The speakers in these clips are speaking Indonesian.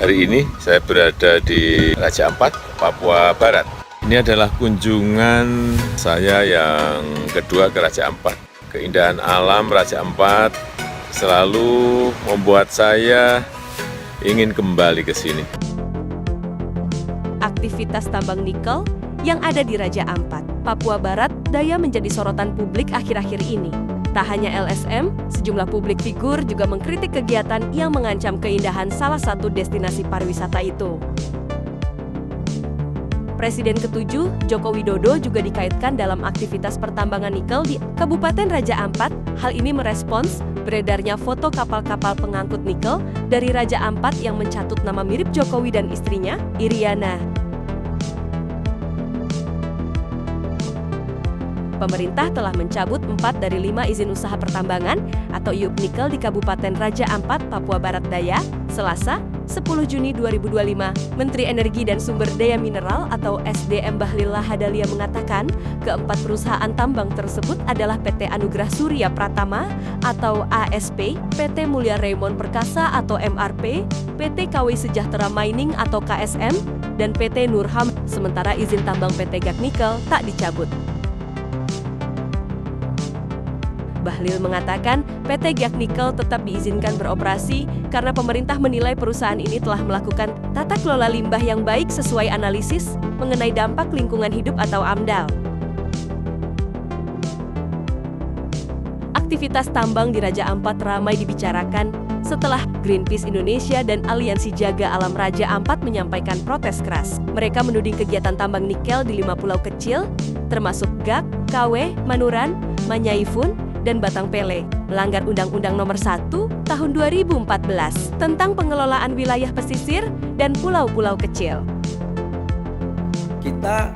Hari ini saya berada di Raja Ampat, Papua Barat. Ini adalah kunjungan saya yang kedua ke Raja Ampat. Keindahan alam Raja Ampat selalu membuat saya ingin kembali ke sini. Aktivitas tambang nikel yang ada di Raja Ampat, Papua Barat Daya menjadi sorotan publik akhir-akhir ini. Tak hanya LSM, sejumlah publik figur juga mengkritik kegiatan yang mengancam keindahan salah satu destinasi pariwisata itu. Presiden ke-7, Joko Widodo juga dikaitkan dalam aktivitas pertambangan nikel di Kabupaten Raja Ampat. Hal ini merespons beredarnya foto kapal-kapal pengangkut nikel dari Raja Ampat yang mencatut nama mirip Jokowi dan istrinya, Iriana. Pemerintah telah mencabut 4 dari 5 izin usaha pertambangan atau IUP nikel di Kabupaten Raja Ampat, Papua Barat Daya, Selasa, 10 Juni 2025. Menteri Energi dan Sumber Daya Mineral atau SDM Bahlil Lahadalia mengatakan, keempat perusahaan tambang tersebut adalah PT Anugerah Surya Pratama atau ASP, PT Mulya Raymond Perkasa atau MRP, PT KW Sejahtera Mining atau KSM, dan PT Nurham. Sementara izin tambang PT Gag Nikel tak dicabut. Bahlil mengatakan PT Gag Nikel tetap diizinkan beroperasi karena pemerintah menilai perusahaan ini telah melakukan tata kelola limbah yang baik sesuai analisis mengenai dampak lingkungan hidup atau AMDAL. Aktivitas tambang di Raja Ampat ramai dibicarakan setelah Greenpeace Indonesia dan Aliansi Jaga Alam Raja Ampat menyampaikan protes keras. Mereka menuding kegiatan tambang nikel di 5 pulau kecil, termasuk Gag, KW, Manuran, Manyaifun, dan Batang Pele, melanggar Undang-Undang Nomor 1 Tahun 2014 tentang pengelolaan wilayah pesisir dan pulau-pulau kecil. Kita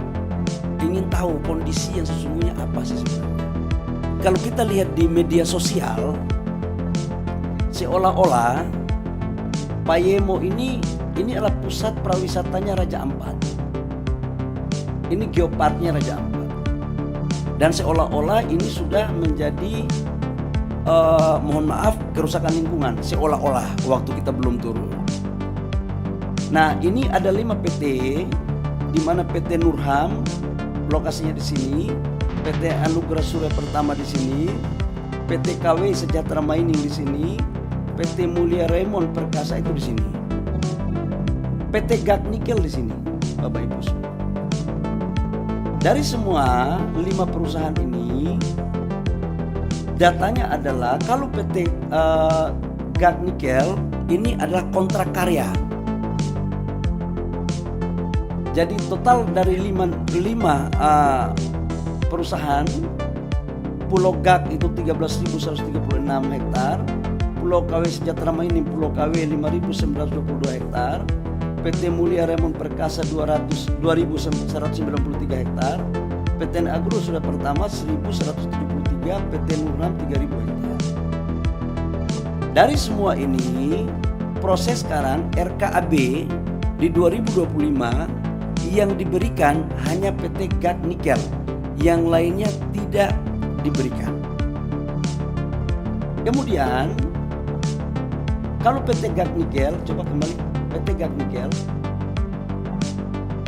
ingin tahu kondisi yang sesungguhnya apa sih sebenarnya. Kalau kita lihat di media sosial, seolah-olah Payemo ini adalah pusat pariwisatanya Raja Ampat. Ini geoparknya Raja Ampat. Dan seolah-olah ini sudah menjadi mohon maaf kerusakan lingkungan, seolah-olah waktu kita belum turun. Nah, ini ada 5 PT di mana PT Nurham lokasinya di sini, PT Anugerah Surya Pertama di sini, PT KW Sejahtera Mining di sini, PT Mulya Raymond Perkasa itu di sini, PT Gag Nikel di sini, Bapak Ibu semua. Dari semua 5 perusahaan ini, datanya adalah kalau PT Gag Nikel ini adalah kontrak karya. Jadi total dari 5 perusahaan, Pulau Gag itu 13.136 hektar, Pulau KW Sejahtera Mining Pulau KW 5.922 hektar, PT Mulya Raymond Perkasa 2.193 hektar, PT Agro Surya Pertama 1.173, PT Nurham 3.000 hektar. Dari semua ini, proses sekarang RKAB di 2025 yang diberikan hanya PT Gag Nikel, yang lainnya tidak diberikan. Kemudian, kalau PT Gag Nikel, coba kembali. PT Gag Nikel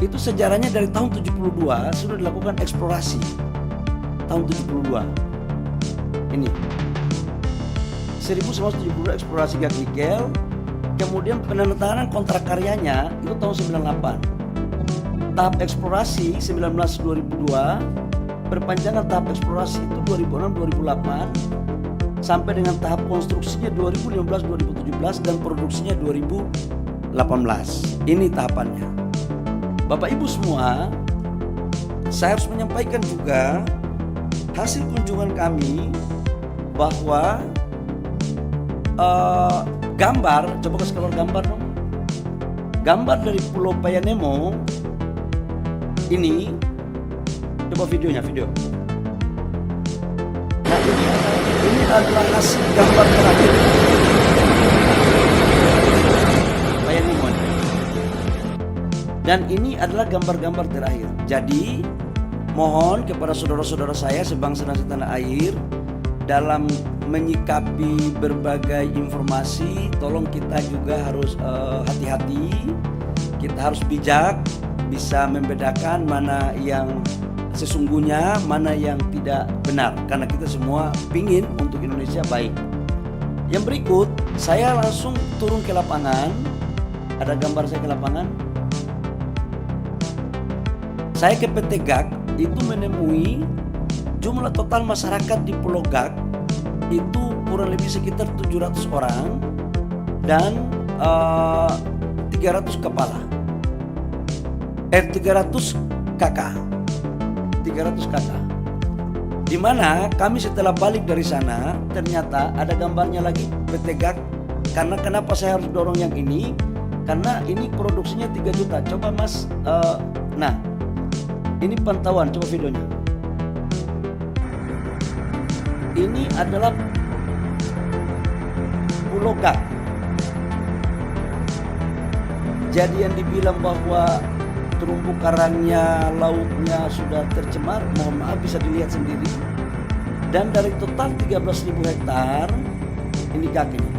itu sejarahnya dari tahun 72 sudah dilakukan eksplorasi. Tahun 72 ini 1972 eksplorasi Gag Nikel. Kemudian penandatanganan kontrak karyanya itu tahun 98. Tahap eksplorasi 2002, perpanjangan tahap eksplorasi itu 2006-2008 sampai dengan tahap konstruksinya 2015-2017 dan produksinya 2018. Ini tahapannya. Bapak Ibu semua, saya harus menyampaikan juga hasil kunjungan kami bahwa gambar, coba kasih keluar gambar dong. Gambar dari Pulau Payanemo ini, coba videonya, video. Nah, ini adalah hasil gambar terakhir. Dan ini adalah gambar-gambar terakhir. Jadi mohon kepada saudara-saudara saya sebangsa dan setanah air, dalam menyikapi berbagai informasi, tolong kita juga harus hati-hati, kita harus bijak, bisa membedakan mana yang sesungguhnya, mana yang tidak benar, karena kita semua pingin untuk Indonesia baik. Yang berikut, saya langsung turun ke lapangan. Ada gambar saya ke lapangan. Saya ke PT GAK itu menemui jumlah total masyarakat di Pulau GAK itu kurang lebih sekitar 700 orang dan 300 kepala. 300 kakak. 300 kakak. Di mana kami setelah balik dari sana ternyata ada gambarnya lagi PT GAK. Karena kenapa saya harus dorong yang ini? Karena ini produksinya 3 juta. Coba Mas, nah ini pantauan, coba videonya. Ini adalah Pulau GAK. Jadi yang dibilang bahwa terumbu karangnya, lautnya sudah tercemar, mohon maaf bisa dilihat sendiri. Dan dari total 13.000 hektar, ini GAK ini,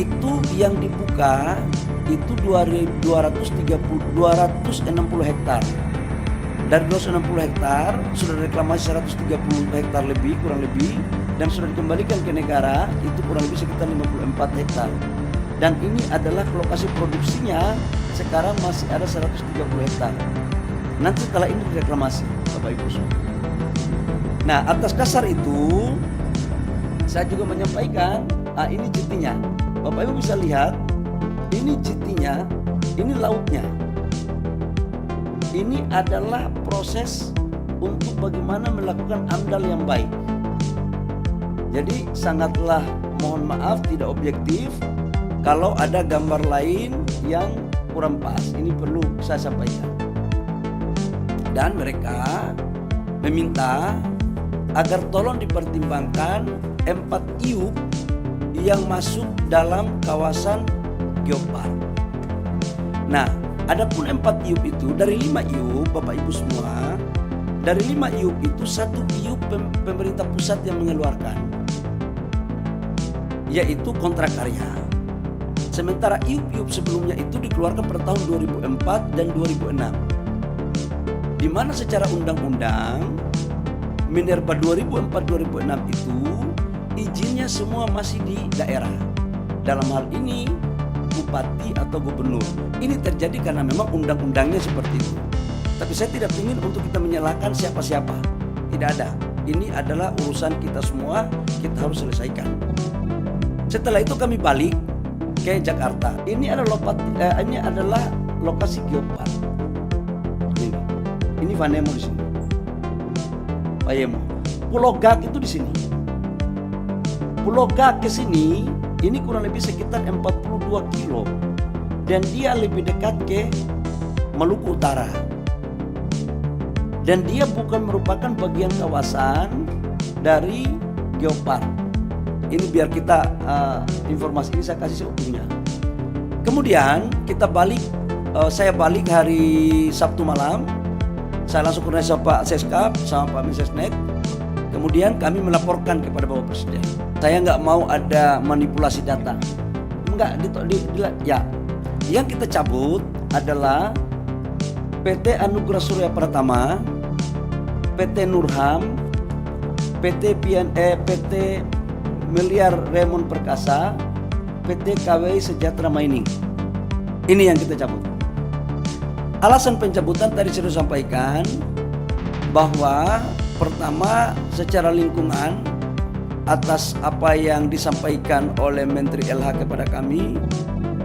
itu yang dibuka itu 260 hektar. Dari 260 hektar sudah reklamasi 130 hektar lebih, kurang lebih, dan sudah dikembalikan ke negara itu kurang lebih sekitar 54 hektar. Dan ini adalah lokasi produksinya sekarang masih ada 130 hektar. Nanti setelah ini direklamasi, Bapak Ibu semua. Nah, atas dasar itu saya juga menyampaikan, ini GT-nya. Bapak Ibu bisa lihat, ini GT-nya, ini lautnya. Ini adalah proses untuk bagaimana melakukan AMDAL yang baik. Jadi sangatlah mohon maaf tidak objektif kalau ada gambar lain yang kurang pas. Ini perlu saya sampaikan. Dan mereka meminta agar tolong dipertimbangkan 4 IUP yang masuk dalam kawasan geopark. Nah, adapun 4 IUP itu dari 5 IUP, Bapak Ibu semua, dari 5 IUP itu 1 IUP pemerintah pusat yang mengeluarkan, yaitu kontrak karya. Sementara IUP-IUP sebelumnya itu dikeluarkan pada tahun 2004 dan 2006. Di mana secara undang-undang Minerba 2004-2006 itu izinnya semua masih di daerah. Dalam hal ini bupati atau gubernur. Ini terjadi karena memang undang-undangnya seperti itu. Tapi saya tidak ingin untuk kita menyalahkan siapa-siapa. Tidak ada. Ini adalah urusan kita semua, kita harus selesaikan. Setelah itu kami balik ke Jakarta. Ini adalah lokasi geopark. Ini Vanemo di sini. Payemo. Pulau GAK itu di sini. Pulau GAK ke sini ini kurang lebih sekitar 42 kilo dan dia lebih dekat ke Maluku Utara. Dan dia bukan merupakan bagian kawasan dari geopark. Ini biar kita informasi ini saya kasih seutuhnya. Kemudian kita balik, saya balik hari Sabtu malam. Saya langsung koordinasi sama Pak Seskap sama Pak Mensesnek. Kemudian kami melaporkan kepada Bapak Presiden. Saya nggak mau ada manipulasi data. Enggak, ya. Yang kita cabut adalah PT Anugerah Surya Pratama, PT Nurham, PT Miliar Raymond Perkasa, PT KWI Sejahtera Mining. Ini yang kita cabut. Alasan pencabutan tadi saya sampaikan bahwa pertama secara lingkungan atas apa yang disampaikan oleh Menteri LH kepada kami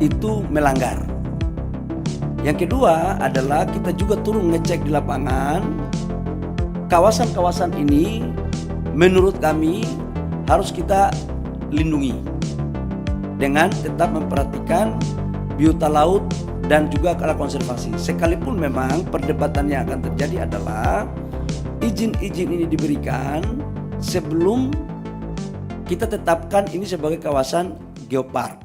itu melanggar. Yang kedua adalah kita juga turun ngecek di lapangan. Kawasan-kawasan ini menurut kami harus kita lindungi dengan tetap memperhatikan biota laut dan juga cara konservasi. Sekalipun memang perdebatan yang akan terjadi adalah izin-izin ini diberikan sebelum kita tetapkan ini sebagai kawasan geopark.